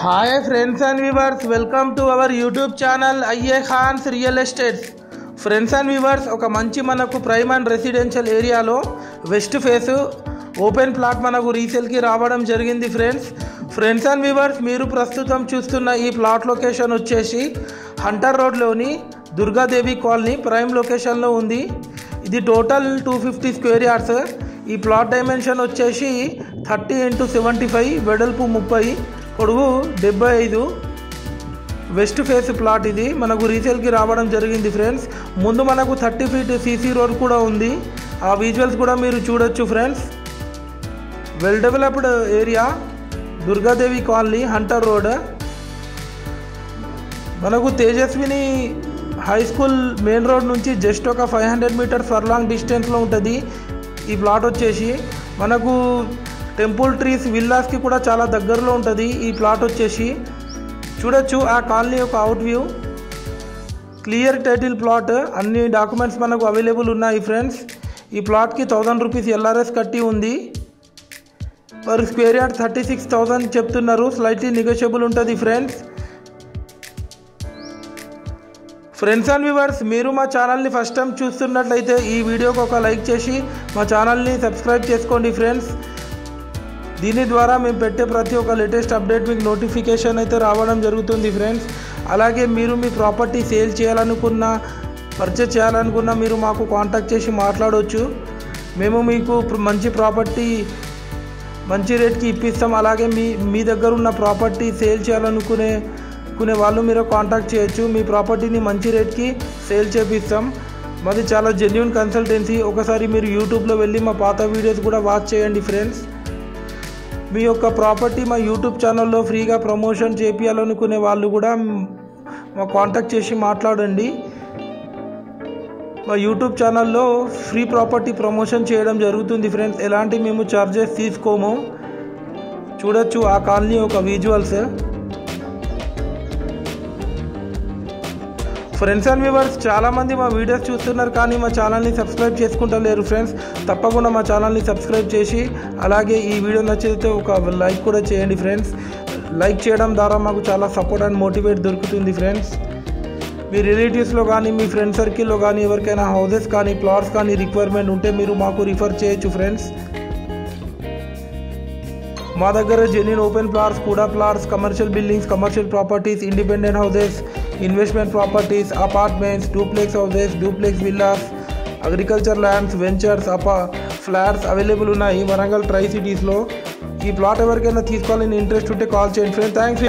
Hi friends and viewers, welcome to our YouTube channel IA Khans Real Estates. Friends and viewers, ఒక మంచి మనకు prime and residential ఏరియాలో west face open plot మనకు రీసేల్కి రావడం జరిగింది. Friends and viewers, మీరు ప్రస్తుతం చూస్తున్న ఈ ప్లాట్ లొకేషన్ వచ్చేసి హంటర్ రోడ్లోని దుర్గాదేవి కాలనీ ప్రైమ్ లొకేషన్లో ఉంది. ఇది టోటల్ 250 స్క్వేర్ యార్డ్స్. ఈ ప్లాట్ డైమెన్షన్ వచ్చేసి 30x75, వెడల్పు 30, పొడవు 75. వెస్ట్ ఫేస్ ప్లాట్ ఇది మనకు రీసేల్కి రావడం జరిగింది. ఫ్రెండ్స్, ముందు మనకు 30 ఫీట్ సీసీ రోడ్ కూడా ఉంది. ఆ విజువల్స్ కూడా మీరు చూడొచ్చు. Friends, well developed area Durgadevi colony, Hunter Road. మనకు Tejaswini high school main road నుంచి జస్ట్ ఒక 500 మీటర్స్ ఫర్లాంగ్ డిస్టెన్స్లో ఉంటుంది ఈ ప్లాట్ వచ్చేసి. మనకు టెంపుల్ ట్రీస్, విల్లాస్కి కూడా చాలా దగ్గరలో ఉంటుంది ఈ ప్లాట్ వచ్చేసి. చూడొచ్చు ఆ కాలనీ యొక్క out view. Clear title plot, అన్ని డాక్యుమెంట్స్ మనకు అవైలబుల్ ఉన్నాయి. ఫ్రెండ్స్, ఈ ప్లాట్కి 1000 రూపీస్ LRS కట్టి ఉంది. పర్ స్క్వేర్ యార్డ్ 36,000 చెప్తున్నారు. స్లైట్లీ నెగోషియబుల్ ఉంటుంది. ఫ్రెండ్స్ అండ్ వ్యూవర్స్, మీరు మా ఛానల్ని ఫస్ట్ టైం చూస్తున్నట్లయితే ఈ వీడియోకి ఒక లైక్ చేసి మా ఛానల్ని సబ్స్క్రైబ్ చేసుకోండి. ఫ్రెండ్స్, దీని ద్వారా మేము పెట్టే ప్రతి ఒక్క లేటెస్ట్ అప్డేట్ మీకు నోటిఫికేషన్ అయితే రావడం జరుగుతుంది. ఫ్రెండ్స్, అలాగే మీరు మీ ప్రాపర్టీ సేల్ చేయాలనుకున్నా, పర్చేజ్ చేయాలనుకున్నా మీరు మాకు కాంటాక్ట్ చేసి మాట్లాడవచ్చు. మేము మీకు మంచి ప్రాపర్టీ మంచి రేట్కి ఇప్పిస్తాం. అలాగే మీ దగ్గర ఉన్న ప్రాపర్టీ సేల్ చేయాలనుకునే వాళ్ళు మీరు కాంటాక్ట్ చేయొచ్చు. మీ ప్రాపర్టీని మంచి రేట్కి సేల్ చేపిస్తాం. మాది చాలా జెన్యూన్ కన్సల్టెన్సీ. ఒకసారి మీరు యూట్యూబ్లో వెళ్ళి మా పాత వీడియోస్ కూడా వాచ్ చేయండి. ఫ్రెండ్స్, మీ యొక్క ప్రాపర్టీ మా యూట్యూబ్ ఛానల్లో ఫ్రీగా ప్రమోషన్ చేయాలనుకునే వాళ్ళు కూడా మా కాంటాక్ట్ చేసి మాట్లాడండి. మా యూట్యూబ్ ఛానల్లో ఫ్రీ ప్రాపర్టీ ప్రమోషన్ చేయడం జరుగుతుంది. ఫ్రెండ్స్, ఎలాంటి మేము ఛార్జెస్ తీసుకోము. చూడొచ్చు ఆ కాలనీ ఒక విజువల్స్. ఫ్రెండ్స్ అండ్ వ్యూవర్స్, చాలామంది మా వీడియోస్ చూస్తున్నారు కానీ మా ఛానల్ని సబ్స్క్రైబ్ చేసుకుంటలేరు. ఫ్రెండ్స్, తప్పకుండా మా ఛానల్ని సబ్స్క్రైబ్ చేసి అలాగే ఈ వీడియో నచ్చితే ఒక లైక్ కూడా చేయండి. ఫ్రెండ్స్, లైక్ చేయడం ద్వారా మాకు చాలా సపోర్ట్ అండ్ మోటివేట్ దొరుకుతుంది. ఫ్రెండ్స్, మీ రిలేటివ్స్లో కానీ మీ ఫ్రెండ్ సర్కిల్లో కానీ ఎవరికైనా హౌసెస్ కానీ ప్లాట్స్ కానీ రిక్వైర్మెంట్ ఉంటే మీరు మాకు రిఫర్ చేయొచ్చు. ఫ్రెండ్స్, మా దగ్గర జెన్యూన్ ఓపెన్ ప్లాట్స్, కూడా plots, commercial buildings, commercial properties, independent houses, investment properties, apartments, duplex houses, duplex villas, agriculture lands, ventures, flats available ఉన్నాయి వరంగల్ ట్రై సిటీస్లో. ఈ ప్లాట్ ఎవరికైనా తీసుకోవాలని ఇంట్రెస్ట్ ఉంటే కాల్ చేయండి. Friends, thanks.